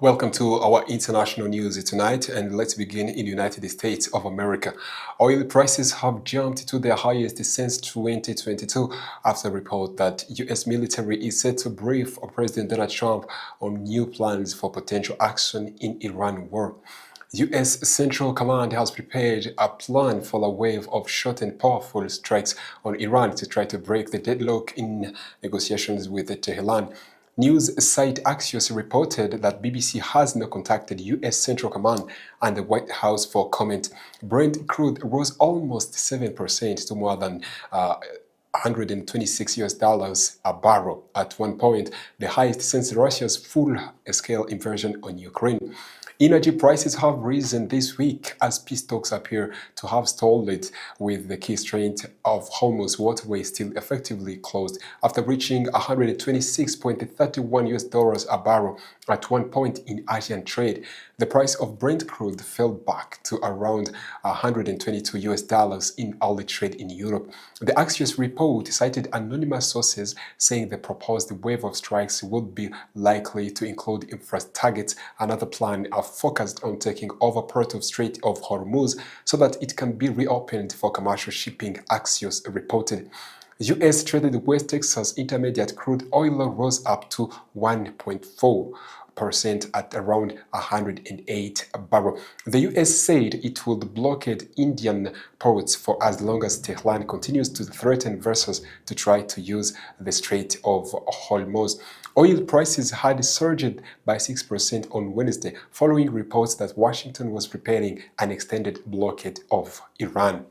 Welcome to our international news tonight, and let's begin in the United States of America. Oil prices have jumped to their highest since 2022 after a report that U.S. military is set to brief President Donald Trump on new plans for potential action in Iran war. U.S. Central Command has prepared a plan for a wave of short and powerful strikes on Iran to try to break the deadlock in negotiations with Tehran. News site Axios reported that BBC has now contacted U.S. Central Command and the White House for comment. Brent crude rose almost 7% to more than $126 a barrel at one point, the highest since Russia's full-scale invasion on Ukraine. Energy prices have risen this week as peace talks appear to have stalled, with the key strait of Hormuz waterway still effectively closed after reaching $126.31 a barrel at one point in Asian trade. The price of Brent crude fell back to around $122 in early trade in Europe. The Axios report cited anonymous sources saying the proposed wave of strikes would be likely to include infrastructure targets. Another plan focused on taking over part of Strait of Hormuz so that it can be reopened for commercial shipping, Axios reported. U.S. traded West Texas Intermediate crude oil rose up to 1.4% at around 108 a barrel. The U.S. said it would blockade Indian ports for as long as Tehran continues to threaten vessels to try to use the Strait of Hormuz. Oil prices had surged by 6% on Wednesday, following reports that Washington was preparing an extended blockade of Iran.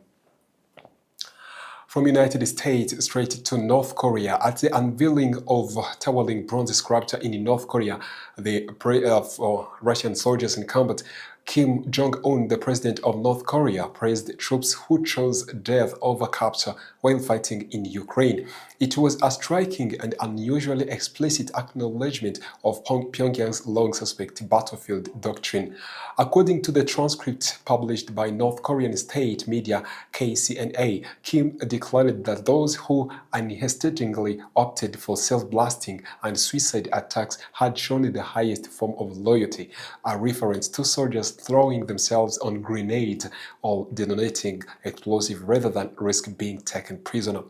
From United States straight to North Korea, at the unveiling of towering bronze sculpture in North Korea, the prayer for Russian soldiers in combat, Kim Jong-un, the president of North Korea, praised troops who chose death over capture while fighting in Ukraine. It was a striking and unusually explicit acknowledgement of Pyongyang's long-suspect battlefield doctrine. According to the transcript published by North Korean state media KCNA, Kim declared that those who unhesitatingly opted for self-blasting and suicide attacks had shown the highest form of loyalty, a reference to soldiers throwing themselves on grenades or detonating explosive rather than risk being taken prisoner.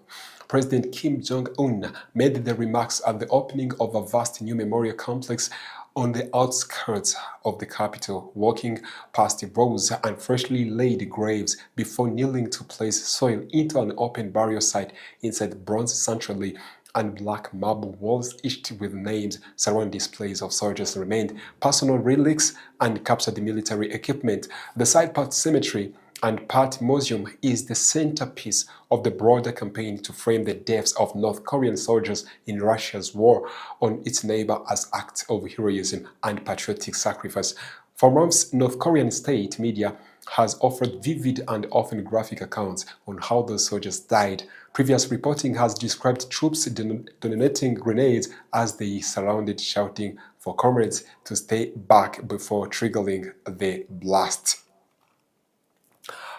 President Kim Jong-un made the remarks at the opening of a vast new memorial complex on the outskirts of the capital, walking past rows and freshly laid graves before kneeling to place soil into an open burial site inside bronze sanctuary and black marble walls etched with names. Surround displays of soldiers remained, personal relics and captured military equipment. The site part cemetery and part museum is the centerpiece of the broader campaign to frame the deaths of North Korean soldiers in Russia's war on its neighbor as acts of heroism and patriotic sacrifice. For months, North Korean state media has offered vivid and often graphic accounts on how those soldiers died. Previous reporting has described troops detonating grenades as they surrounded, shouting for comrades to stay back before triggering the blast.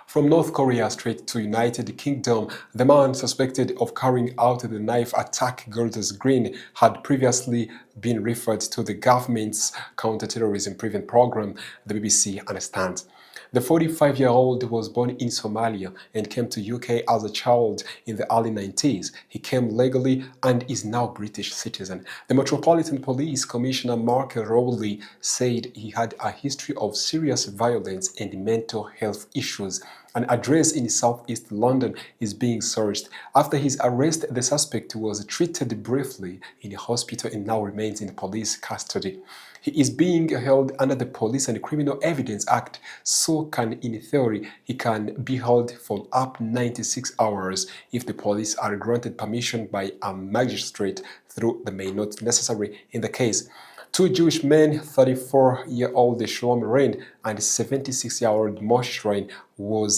From North Korea straight to United Kingdom, the man suspected of carrying out the knife attack Golders Green had previously been referred to the government's counter-terrorism prevention program, the BBC understands. The 45-year-old was born in Somalia and came to UK as a child in the early 90s. He came legally and is now a British citizen. The Metropolitan Police Commissioner Mark Rowley said he had a history of serious violence and mental health issues. An address in southeast London is being searched. After his arrest, the suspect was treated briefly in a hospital and now remains in police custody. He is being held under the Police and Criminal Evidence Act, so in theory, he can be held for up 96 hours if the police are granted permission by a magistrate, though they may not necessary in the case. Two Jewish men, 34-year-old Shalom Rein and 76-year-old Moshe Rein, were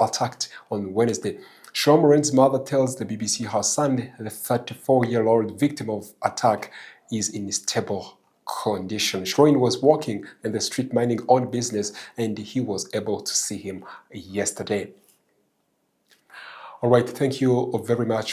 attacked on Wednesday. Shalom Rein's mother tells the BBC her son, the 34-year-old victim of attack, is in stable condition. Rein was working in the street minding own business and he was able to see him yesterday. All right, thank you very much.